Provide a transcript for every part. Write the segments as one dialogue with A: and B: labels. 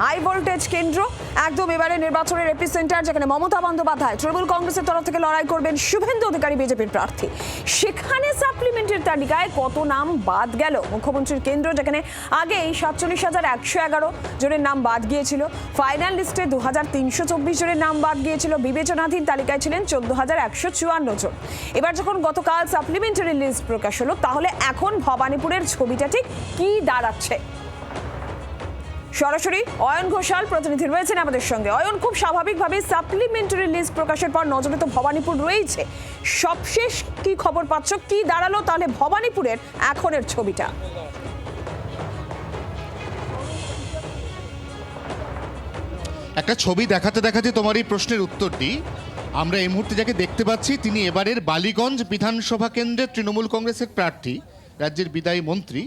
A: High voltage কেন্দ্র, একদম এবারে নির্বাচনের এপিসেন্টার, যেখানে মমতা বন্দ্যোপাধ্যায় তৃণমূল কংগ্রেসের তরফ থেকে লড়াই করবেন শুভেন্দু অধিকারী বিজেপির প্রার্থী। সেখানে সাপ্লিমেন্টের তালিকায় কত নাম বাদ গেল? মুখ্যমন্ত্রীর কেন্দ্র, যেখানে আগেই 47,111 জনের নাম বাদ গিয়েছিল, ফাইনাল লিস্টে 2,324 জনের নাম বাদ গিয়েছিল, বিবেচনাধীন তালিকায় ছিলেন 14,154 জন। এবার যখন গতকাল সাপ্লিমেন্টারি লিস্ট প্রকাশ হলো, তাহলে এখন ভবানীপুরের ছবিটা ঠিক কি দাঁড়াচ্ছে? সরাসরি অয়ন ঘোষাল প্রতিনিধি রয়েছেন আমাদের সঙ্গে। অয়ন, খুব স্বাভাবিকভাবে সাপ্লিমেন্টারি লিস্ট প্রকাশের পর নজরে তো ভবানীপুর রয়েছে, সবশেষ কি খবর পাচ্ছ? কি দাঁড়ালো তাহলে ভবানীপুরের এখনের ছবিটা?
B: একটা ছবি দেখাতে দেখাতে তোমার এই প্রশ্নের উত্তরটি আমরা এই মুহূর্তে যাকে দেখতে পাচ্ছি, তিনি এবারের বালিগঞ্জ বিধানসভা কেন্দ্রের তৃণমূল কংগ্রেসের প্রার্থী, রাজ্যের বিদায়ী মন্ত্রী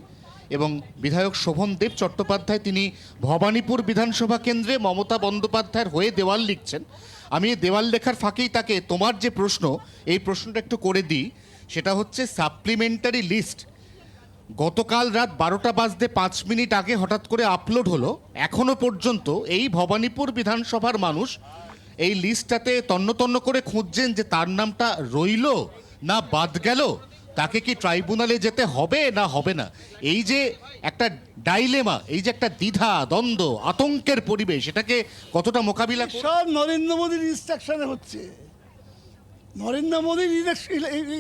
B: এবং বিধায়ক শোভনদেব চট্টোপাধ্যায়। তিনি ভবানীপুর বিধানসভা কেন্দ্রে মমতা বন্দ্যোপাধ্যায়ের হয়ে দেওয়াল লিখছেন। আমি এই দেওয়াল লেখার ফাঁকেই তাকে তোমার যে প্রশ্ন, এই প্রশ্নটা একটু করে দিই। সেটা হচ্ছে সাপ্লিমেন্টারি লিস্ট গতকাল রাত 12টা বাজতে 5 মিনিট আগে হঠাৎ করে আপলোড হলো। এখনো পর্যন্ত এই ভবানীপুর বিধানসভার মানুষ এই লিস্টটাতে তন্ন তন্ন করে খুঁজছেন যে তার নামটা রইল না বাদ গেল, তাকে কি ট্রাইব্যুনালে যেতে হবে না হবে না। এই যে একটা ডাইলেমা, এই যে একটা দ্বিধা দ্বন্দ্ব, আতঙ্কের পরিবেশ, এটাকে কতটা মোকাবিলা
C: সব নরেন্দ্র মোদীর ইনস্ট্রাকশনে হচ্ছে। নরেন্দ্র মোদীর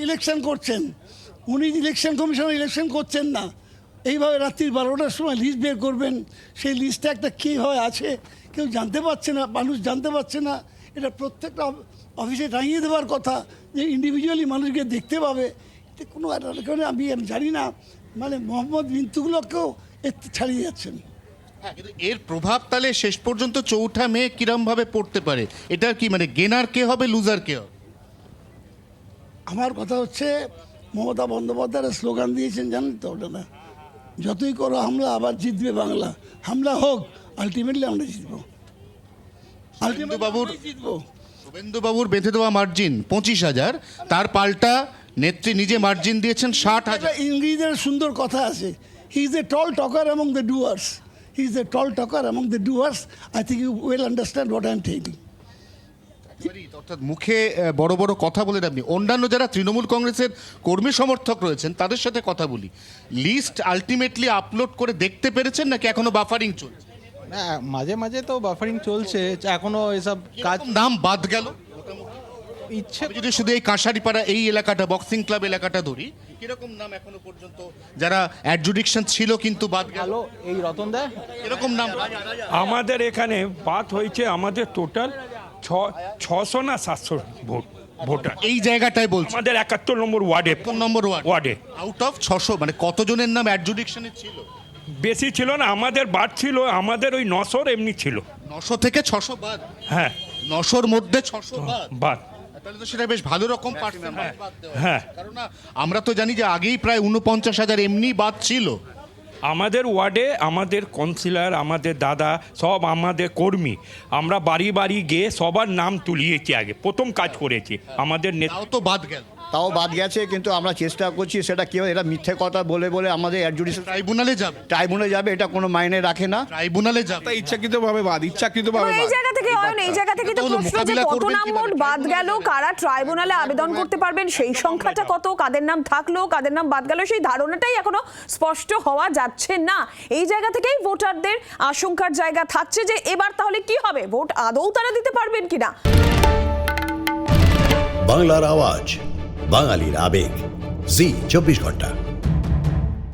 C: ইলেকশন করছেন, উনি ইলেকশন কমিশন ইলেকশন করছেন না। এইভাবে রাত্রি 12টার সময় লিস্ট বের করবেন, সেই লিস্টে একটা কীভাবে আছে কেউ জানতে পারছে না, মানুষ জানতে পারছে না। এটা প্রত্যেকটা অফিসে টাঙিয়ে দেওয়ার কথা, যে ইন্ডিভিজুয়ালি মানুষকে দেখতে পাবে। এতে কোনো আমি জানি না, মানে মোহাম্মদ বিনতুগুলোকেও এর ছাড়িয়ে যাচ্ছেন।
B: হ্যাঁ, কিন্তু এর প্রভাব তাহলে শেষ পর্যন্ত 4 মে কিরমভাবে পড়তে পারে? এটা কি মানে গেনার কে হবে, লুজার কে হবে?
C: আমার কথা হচ্ছে, মমতা বন্দ্যোপাধ্যায় স্লোগান দিয়েছেন, জানেন তো ওটা না, যতই করো হামলা আবার জিতবে বাংলা। হামলা হোক, আলটিমেটলি আমরা জিতবো,
B: শুভেন্দুবাবুর বেঁধে দেওয়া মার্জিন 25,000, তার পাল্টা নেত্রী নিজে মার্জিন দিয়েছেন 60,000।
C: ইংরেজিদের সুন্দর কথা আছে, he is a tall talker among the dwarfs, he is a tall talker among the dwarfs. I think you will understand what I am telling.
B: অর্থাৎ মুখে বড় বড় কথা বলে আপনি, অন্যান্য যারা তৃণমূল কংগ্রেসের কর্মী সমর্থক রয়েছেন তাদের সাথে কথা বলি, লিস্ট আলটিমেটলি আপলোড করে দেখতে পেরেছেন নাকি এখনো বাফারিং চলছে?
D: না, মাঝে মাঝে তো বাফারিং চলছে, এখনো এসব কাজ।
B: নাম বাদ গেল
D: ইচ্ছে
B: যদি শুধু এই কাঁসারিপাড়া এই এলাকাটা, বক্সিং ক্লাব এলাকাটা ধরি, কিরকম নাম এখনো পর্যন্ত যারা অ্যাডজুডিকশন ছিল কিন্তু বাদ গেল?
D: এই রতন দা,
B: এরকম নাম
E: আমাদের এখানে বাদ হয়েছে, আমাদের টোটাল 600 না 700 ভোটার
B: এই জায়গাটায় বলছি,
E: আমাদের 71 নম্বর ওয়ার্ডে
B: আউট অফ 600, মানে কতজনের নাম অ্যাডজুডিকশনে ছিল?
E: বেশি ছিল না, আমাদের বাদ ছিল, আমাদের ওই 900 এমনি ছিল।
B: 900 থেকে 600 বাদ?
E: হ্যাঁ,
B: 900-র মধ্যে 600
E: বাদ।
B: তাহলে তো সেটা বেশ ভালো রকম পার্সেন্টেজ বাদ দেওয়া।
E: হ্যাঁ,
B: কারণ আমরা তো জানি যে আগেই প্রায় 49,000 এমনি বাদ ছিল।
E: আমাদের ওয়ার্ডে আমাদের কাউন্সিলর, আমাদের দাদা, সব আমাদের কর্মী, আমরা বাড়ি বাড়ি গিয়ে সবার নাম তুলিয়েছি, আগে প্রথম কাজ করেছি। আমাদের
B: তাও তো বাদ গেল।
F: তাও বাদ গেছে, কিন্তু আমরা চেষ্টা করছি সেটা কী হয়, এটা মিথ্যে কথা বলে বলে আমাদের অ্যাডজুডিশন ট্রাইব্যুনালে যাবে, এটা কোনো মাইনে রাখে না।
B: ট্রাইব্যুনালে যাবে
D: ইচ্ছাকৃতভাবে বাদ, ইচ্ছাকৃতভাবে
A: এই জায়গা থেকে তো প্রশ্ন, যে কত নাম মোট বাদ গেল, কারা ট্রাইব্যুনালে আবেদন করতে পারবেন, সেই সংখ্যাটা কত, কাদের নাম থাকলো, কাদের নাম বাদ গেল, সেই ধারণাটাই এখনো স্পষ্ট হওয়া যাচ্ছে না। এই জায়গা থেকেই ভোটারদের আশঙ্কার জায়গা থাকছে যে এবার তাহলে কি হবে, ভোট আদৌ তারা দিতে পারবেন কিনা।
G: বাংলার আওয়াজ, বাঙালির আবেগ, জি 24 ঘন্টা।